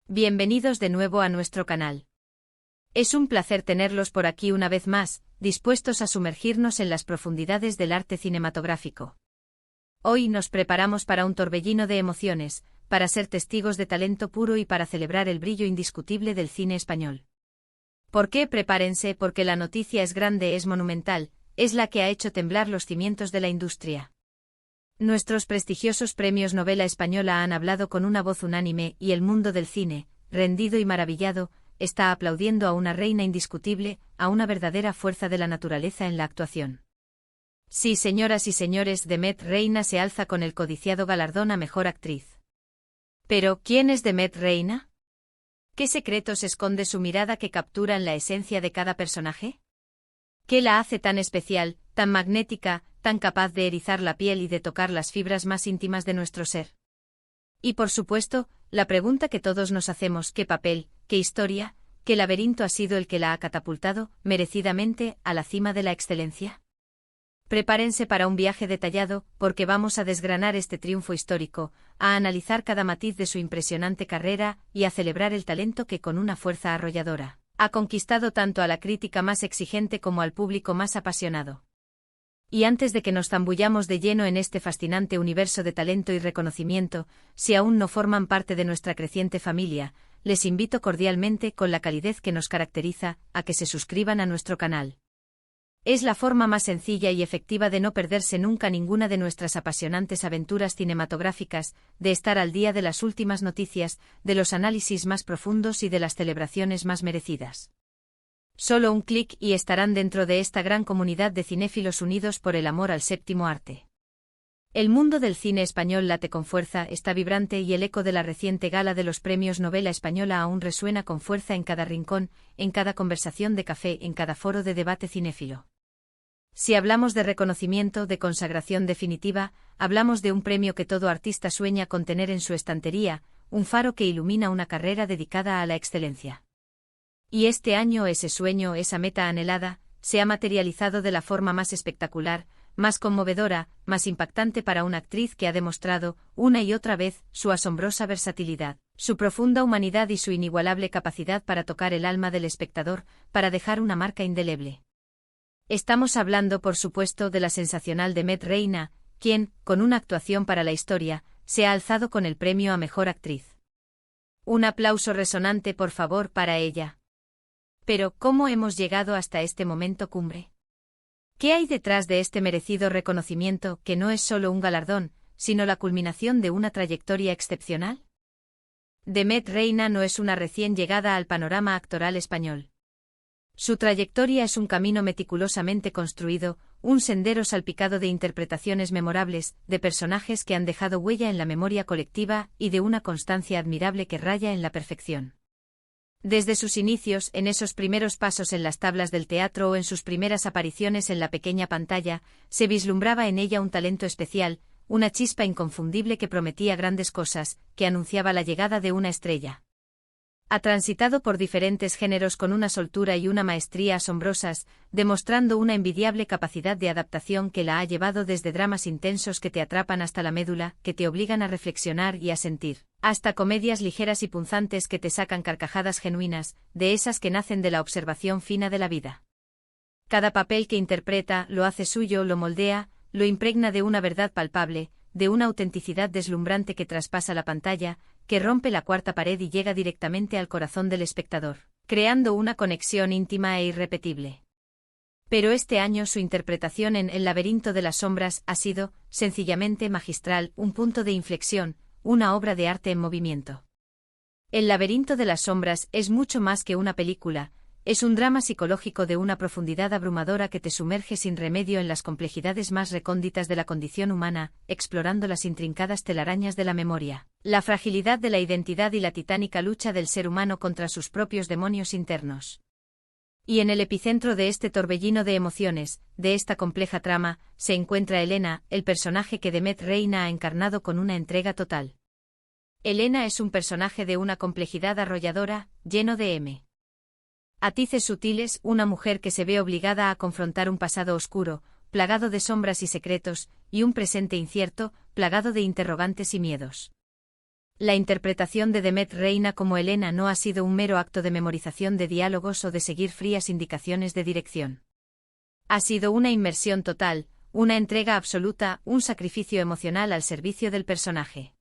Bienvenidos de nuevo a nuestro canal. Es un placer tenerlos por aquí una vez más, dispuestos a sumergirnos en las profundidades del arte cinematográfico. Hoy nos preparamos para un torbellino de emociones, para ser testigos de talento puro y para celebrar el brillo indiscutible del cine español. ¿Por qué? Prepárense, porque la noticia es grande, es monumental, es la que ha hecho temblar los cimientos de la industria. Nuestros prestigiosos premios Novela Española han hablado con una voz unánime y el mundo del cine, rendido y maravillado, está aplaudiendo a una reina indiscutible, a una verdadera fuerza de la naturaleza en la actuación. Sí, señoras y señores, Demet Reina se alza con el codiciado galardón a Mejor Actriz. Pero, ¿quién es Demet Reina? ¿Qué secretos esconde su mirada que capturan la esencia de cada personaje? ¿Qué la hace tan especial, tan magnética, tan capaz de erizar la piel y de tocar las fibras más íntimas de nuestro ser? Y por supuesto, la pregunta que todos nos hacemos: ¿qué papel, qué historia, qué laberinto ha sido el que la ha catapultado, merecidamente, a la cima de la excelencia? Prepárense para un viaje detallado, porque vamos a desgranar este triunfo histórico, a analizar cada matiz de su impresionante carrera y a celebrar el talento que con una fuerza arrolladora ha conquistado tanto a la crítica más exigente como al público más apasionado. Y antes de que nos zambullamos de lleno en este fascinante universo de talento y reconocimiento, si aún no forman parte de nuestra creciente familia, les invito cordialmente, con la calidez que nos caracteriza, a que se suscriban a nuestro canal. Es la forma más sencilla y efectiva de no perderse nunca ninguna de nuestras apasionantes aventuras cinematográficas, de estar al día de las últimas noticias, de los análisis más profundos y de las celebraciones más merecidas. Solo un clic y estarán dentro de esta gran comunidad de cinéfilos unidos por el amor al séptimo arte. El mundo del cine español late con fuerza, está vibrante y el eco de la reciente gala de los premios Novela Española aún resuena con fuerza en cada rincón, en cada conversación de café, en cada foro de debate cinéfilo. Si hablamos de reconocimiento, de consagración definitiva, hablamos de un premio que todo artista sueña con tener en su estantería, un faro que ilumina una carrera dedicada a la excelencia. Y este año ese sueño, esa meta anhelada, se ha materializado de la forma más espectacular, más conmovedora, más impactante para una actriz que ha demostrado, una y otra vez, su asombrosa versatilidad, su profunda humanidad y su inigualable capacidad para tocar el alma del espectador, para dejar una marca indeleble. Estamos hablando, por supuesto, de la sensacional Demet Reina, quien, con una actuación para la historia, se ha alzado con el premio a Mejor Actriz. Un aplauso resonante, por favor, para ella. Pero, ¿cómo hemos llegado hasta este momento cumbre? ¿Qué hay detrás de este merecido reconocimiento, que no es solo un galardón, sino la culminación de una trayectoria excepcional? Demet Reina no es una recién llegada al panorama actoral español. Su trayectoria es un camino meticulosamente construido, un sendero salpicado de interpretaciones memorables, de personajes que han dejado huella en la memoria colectiva y de una constancia admirable que raya en la perfección. Desde sus inicios, en esos primeros pasos en las tablas del teatro o en sus primeras apariciones en la pequeña pantalla, se vislumbraba en ella un talento especial, una chispa inconfundible que prometía grandes cosas, que anunciaba la llegada de una estrella. Ha transitado por diferentes géneros con una soltura y una maestría asombrosas, demostrando una envidiable capacidad de adaptación que la ha llevado desde dramas intensos que te atrapan hasta la médula, que te obligan a reflexionar y a sentir, hasta comedias ligeras y punzantes que te sacan carcajadas genuinas, de esas que nacen de la observación fina de la vida. Cada papel que interpreta, lo hace suyo, lo moldea, lo impregna de una verdad palpable, de una autenticidad deslumbrante que traspasa la pantalla, que rompe la cuarta pared y llega directamente al corazón del espectador, creando una conexión íntima e irrepetible. Pero este año su interpretación en El laberinto de las sombras ha sido, sencillamente magistral, un punto de inflexión, una obra de arte en movimiento. El laberinto de las sombras es mucho más que una película, es un drama psicológico de una profundidad abrumadora que te sumerge sin remedio en las complejidades más recónditas de la condición humana, explorando las intrincadas telarañas de la memoria, la fragilidad de la identidad y la titánica lucha del ser humano contra sus propios demonios internos. Y en el epicentro de este torbellino de emociones, de esta compleja trama, se encuentra Elena, el personaje que Demet Reina ha encarnado con una entrega total. Elena es un personaje de una complejidad arrolladora, lleno de matices sutiles, una mujer que se ve obligada a confrontar un pasado oscuro, plagado de sombras y secretos, y un presente incierto, plagado de interrogantes y miedos. La interpretación de Demet Reina como Elena no ha sido un mero acto de memorización de diálogos o de seguir frías indicaciones de dirección. Ha sido una inmersión total, una entrega absoluta, un sacrificio emocional al servicio del personaje.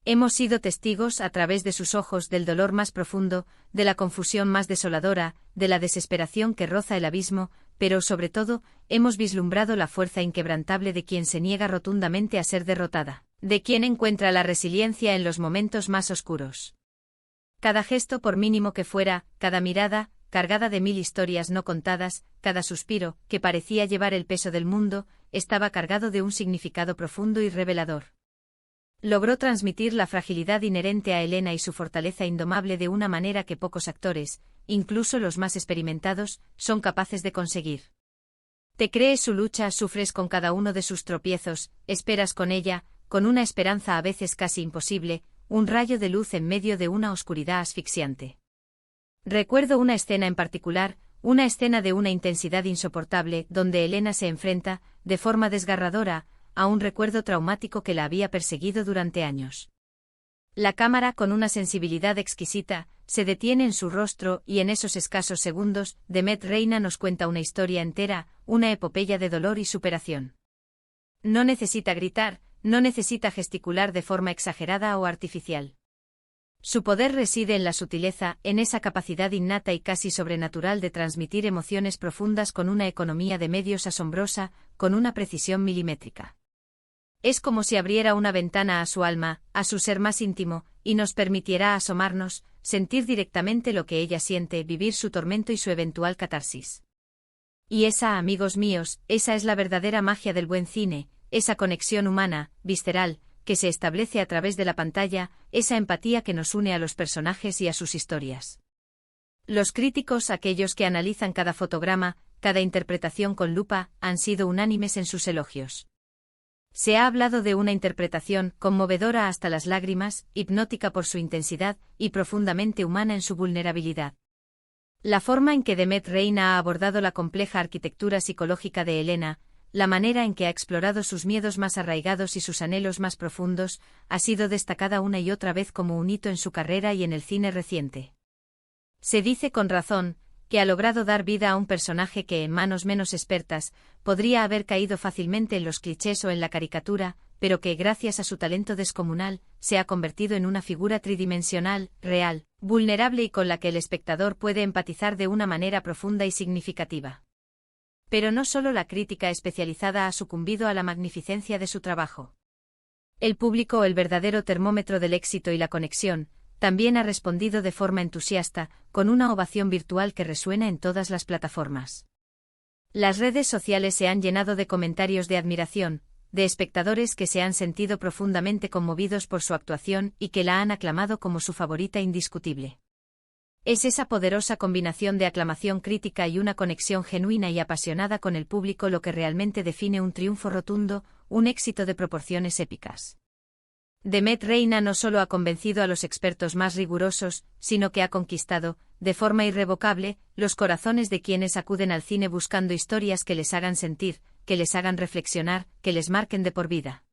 Hemos sido testigos a través de sus ojos del dolor más profundo, de la confusión más desoladora, de la desesperación que roza el abismo, pero sobre todo, hemos vislumbrado la fuerza inquebrantable de quien se niega rotundamente a ser derrotada, de quien encuentra la resiliencia en los momentos más oscuros. Cada gesto, por mínimo que fuera, cada mirada, cargada de 1000 historias no contadas, cada suspiro, que parecía llevar el peso del mundo, estaba cargado de un significado profundo y revelador. Logró transmitir la fragilidad inherente a Elena y su fortaleza indomable de una manera que pocos actores, incluso los más experimentados, son capaces de conseguir. Te crees su lucha, sufres con cada uno de sus tropiezos, esperas con ella, con una esperanza a veces casi imposible, un rayo de luz en medio de una oscuridad asfixiante. Recuerdo una escena en particular, una escena de una intensidad insoportable, donde Elena se enfrenta, de forma desgarradora, a un recuerdo traumático que la había perseguido durante años. La cámara, con una sensibilidad exquisita, se detiene en su rostro y en esos escasos segundos, Demet Reina nos cuenta una historia entera, una epopeya de dolor y superación. No necesita gritar, no necesita gesticular de forma exagerada o artificial. Su poder reside en la sutileza, en esa capacidad innata y casi sobrenatural de transmitir emociones profundas con una economía de medios asombrosa, con una precisión milimétrica. Es como si abriera una ventana a su alma, a su ser más íntimo, y nos permitiera asomarnos, sentir directamente lo que ella siente, vivir su tormento y su eventual catarsis. Y esa, amigos míos, esa es la verdadera magia del buen cine, esa conexión humana, visceral, que se establece a través de la pantalla, esa empatía que nos une a los personajes y a sus historias. Los críticos, aquellos que analizan cada fotograma, cada interpretación con lupa, han sido unánimes en sus elogios. Se ha hablado de una interpretación conmovedora hasta las lágrimas, hipnótica por su intensidad, y profundamente humana en su vulnerabilidad. La forma en que Demet Reina ha abordado la compleja arquitectura psicológica de Elena, la manera en que ha explorado sus miedos más arraigados y sus anhelos más profundos, ha sido destacada una y otra vez como un hito en su carrera y en el cine reciente. Se dice con razón, que ha logrado dar vida a un personaje que en manos menos expertas, podría haber caído fácilmente en los clichés o en la caricatura, pero que gracias a su talento descomunal, se ha convertido en una figura tridimensional, real, vulnerable y con la que el espectador puede empatizar de una manera profunda y significativa. Pero no solo la crítica especializada ha sucumbido a la magnificencia de su trabajo. El público, el verdadero termómetro del éxito y la conexión, también ha respondido de forma entusiasta, con una ovación virtual que resuena en todas las plataformas. Las redes sociales se han llenado de comentarios de admiración, de espectadores que se han sentido profundamente conmovidos por su actuación y que la han aclamado como su favorita indiscutible. Es esa poderosa combinación de aclamación crítica y una conexión genuina y apasionada con el público lo que realmente define un triunfo rotundo, un éxito de proporciones épicas. Demet Reina no solo ha convencido a los expertos más rigurosos, sino que ha conquistado, de forma irrevocable, los corazones de quienes acuden al cine buscando historias que les hagan sentir, que les hagan reflexionar, que les marquen de por vida.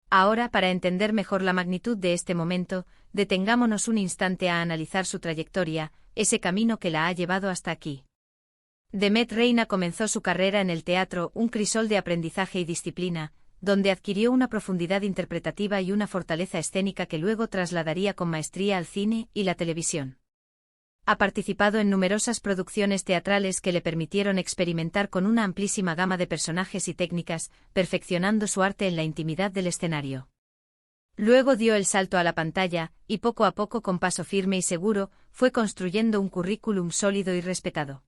Ahora, para entender mejor la magnitud de este momento, detengámonos un instante a analizar su trayectoria, ese camino que la ha llevado hasta aquí. Demet Reina comenzó su carrera en el teatro, un crisol de aprendizaje y disciplina, donde adquirió una profundidad interpretativa y una fortaleza escénica que luego trasladaría con maestría al cine y la televisión. Ha participado en numerosas producciones teatrales que le permitieron experimentar con una amplísima gama de personajes y técnicas, perfeccionando su arte en la intimidad del escenario. Luego dio el salto a la pantalla, y poco a poco, con paso firme y seguro, fue construyendo un currículum sólido y respetado.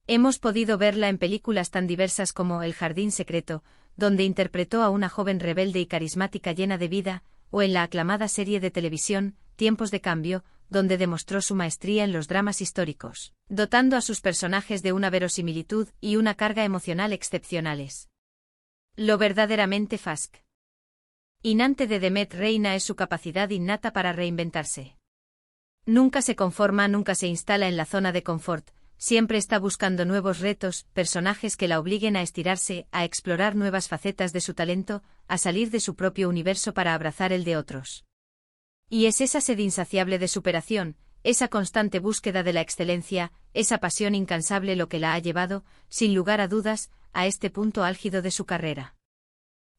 Hemos podido verla en películas tan diversas como El jardín secreto, donde interpretó a una joven rebelde y carismática llena de vida, o en la aclamada serie de televisión, Tiempos de cambio, donde demostró su maestría en los dramas históricos, dotando a sus personajes de una verosimilitud y una carga emocional excepcionales. Lo verdaderamente fascinante de Demet Reina es su capacidad innata para reinventarse. Nunca se conforma, nunca se instala en la zona de confort, siempre está buscando nuevos retos, personajes que la obliguen a estirarse, a explorar nuevas facetas de su talento, a salir de su propio universo para abrazar el de otros. Y es esa sed insaciable de superación, esa constante búsqueda de la excelencia, esa pasión incansable lo que la ha llevado, sin lugar a dudas, a este punto álgido de su carrera.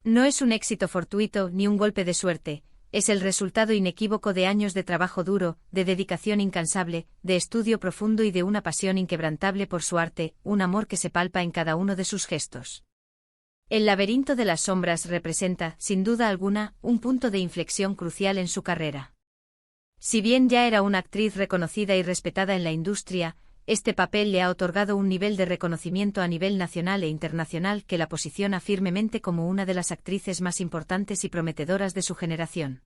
No es un éxito fortuito ni un golpe de suerte, es el resultado inequívoco de años de trabajo duro, de dedicación incansable, de estudio profundo y de una pasión inquebrantable por su arte, un amor que se palpa en cada uno de sus gestos. El laberinto de las sombras representa, sin duda alguna, un punto de inflexión crucial en su carrera. Si bien ya era una actriz reconocida y respetada en la industria, este papel le ha otorgado un nivel de reconocimiento a nivel nacional e internacional que la posiciona firmemente como una de las actrices más importantes y prometedoras de su generación.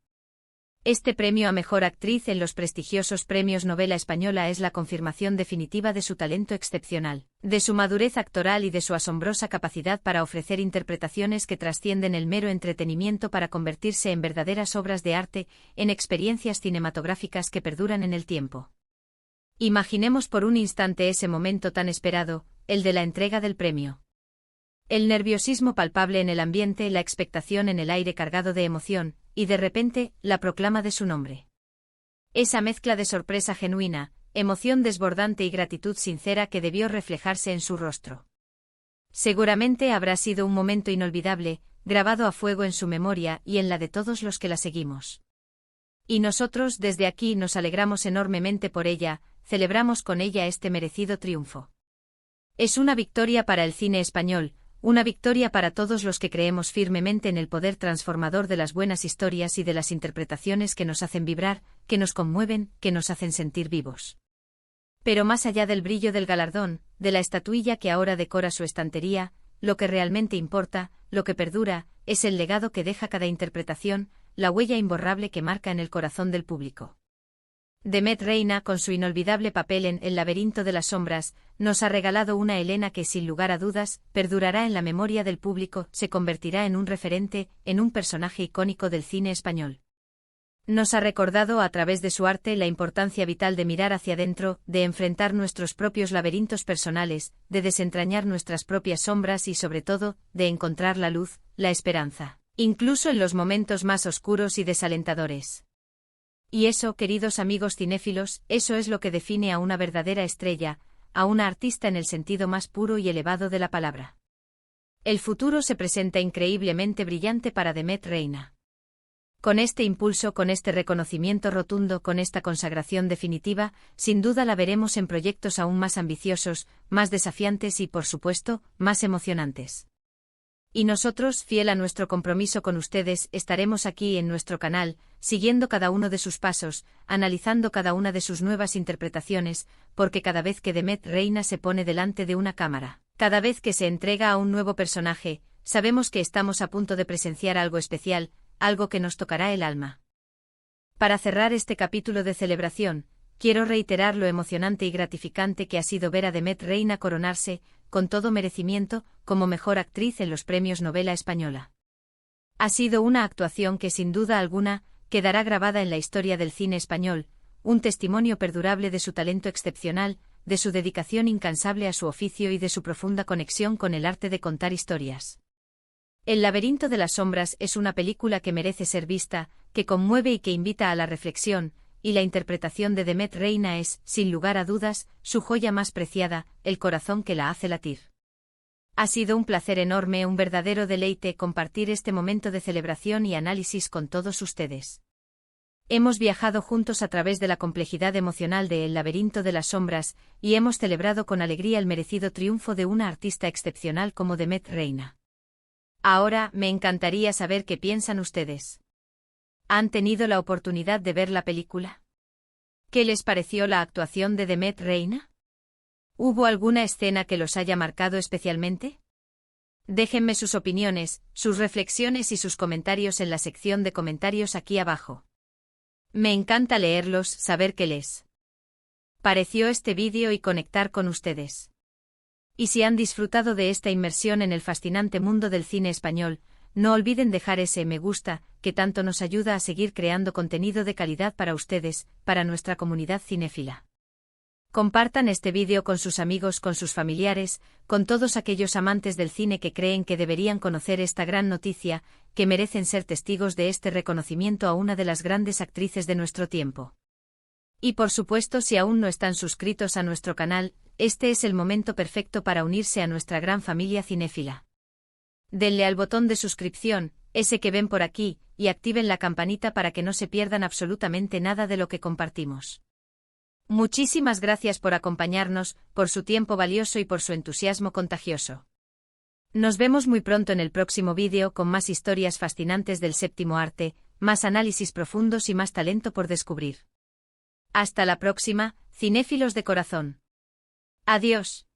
Este premio a Mejor Actriz en los prestigiosos Premios Novela Española es la confirmación definitiva de su talento excepcional, de su madurez actoral y de su asombrosa capacidad para ofrecer interpretaciones que trascienden el mero entretenimiento para convertirse en verdaderas obras de arte, en experiencias cinematográficas que perduran en el tiempo. Imaginemos por un instante ese momento tan esperado, el de la entrega del premio. El nerviosismo palpable en el ambiente, la expectación en el aire cargado de emoción, y de repente, la proclama de su nombre. Esa mezcla de sorpresa genuina, emoción desbordante y gratitud sincera que debió reflejarse en su rostro. Seguramente habrá sido un momento inolvidable, grabado a fuego en su memoria y en la de todos los que la seguimos. Y nosotros desde aquí nos alegramos enormemente por ella, celebramos con ella este merecido triunfo. Es una victoria para el cine español, una victoria para todos los que creemos firmemente en el poder transformador de las buenas historias y de las interpretaciones que nos hacen vibrar, que nos conmueven, que nos hacen sentir vivos. Pero más allá del brillo del galardón, de la estatuilla que ahora decora su estantería, lo que realmente importa, lo que perdura, es el legado que deja cada interpretación, la huella imborrable que marca en el corazón del público. Demet Reina, con su inolvidable papel en El laberinto de las sombras, nos ha regalado una Helena que sin lugar a dudas, perdurará en la memoria del público, se convertirá en un referente, en un personaje icónico del cine español. Nos ha recordado a través de su arte la importancia vital de mirar hacia adentro, de enfrentar nuestros propios laberintos personales, de desentrañar nuestras propias sombras y sobre todo, de encontrar la luz, la esperanza, incluso en los momentos más oscuros y desalentadores. Y eso, queridos amigos cinéfilos, eso es lo que define a una verdadera estrella, a una artista en el sentido más puro y elevado de la palabra. El futuro se presenta increíblemente brillante para Demet Reina. Con este impulso, con este reconocimiento rotundo, con esta consagración definitiva, sin duda la veremos en proyectos aún más ambiciosos, más desafiantes y, por supuesto, más emocionantes. Y nosotros, fiel a nuestro compromiso con ustedes, estaremos aquí en nuestro canal, siguiendo cada uno de sus pasos, analizando cada una de sus nuevas interpretaciones, porque cada vez que Demet Reina se pone delante de una cámara, cada vez que se entrega a un nuevo personaje, sabemos que estamos a punto de presenciar algo especial, algo que nos tocará el alma. Para cerrar este capítulo de celebración, quiero reiterar lo emocionante y gratificante que ha sido ver a Demet Reina coronarse, con todo merecimiento, como mejor actriz en los Premios Novela Española. Ha sido una actuación que sin duda alguna, quedará grabada en la historia del cine español, un testimonio perdurable de su talento excepcional, de su dedicación incansable a su oficio y de su profunda conexión con el arte de contar historias. El laberinto de las sombras es una película que merece ser vista, que conmueve y que invita a la reflexión, y la interpretación de Demet Reina es, sin lugar a dudas, su joya más preciada, el corazón que la hace latir. Ha sido un placer enorme, un verdadero deleite compartir este momento de celebración y análisis con todos ustedes. Hemos viajado juntos a través de la complejidad emocional de El laberinto de las sombras, y hemos celebrado con alegría el merecido triunfo de una artista excepcional como Demet Reina. Ahora, me encantaría saber qué piensan ustedes. ¿Han tenido la oportunidad de ver la película? ¿Qué les pareció la actuación de Demet Reina? ¿Hubo alguna escena que los haya marcado especialmente? Déjenme sus opiniones, sus reflexiones y sus comentarios en la sección de comentarios aquí abajo. Me encanta leerlos, saber qué les pareció este vídeo y conectar con ustedes. Y si han disfrutado de esta inmersión en el fascinante mundo del cine español, no olviden dejar ese me gusta, que tanto nos ayuda a seguir creando contenido de calidad para ustedes, para nuestra comunidad cinéfila. Compartan este vídeo con sus amigos, con sus familiares, con todos aquellos amantes del cine que creen que deberían conocer esta gran noticia, que merecen ser testigos de este reconocimiento a una de las grandes actrices de nuestro tiempo. Y por supuesto, si aún no están suscritos a nuestro canal, este es el momento perfecto para unirse a nuestra gran familia cinéfila. Denle al botón de suscripción, ese que ven por aquí, y activen la campanita para que no se pierdan absolutamente nada de lo que compartimos. Muchísimas gracias por acompañarnos, por su tiempo valioso y por su entusiasmo contagioso. Nos vemos muy pronto en el próximo vídeo con más historias fascinantes del séptimo arte, más análisis profundos y más talento por descubrir. Hasta la próxima, cinéfilos de corazón. Adiós.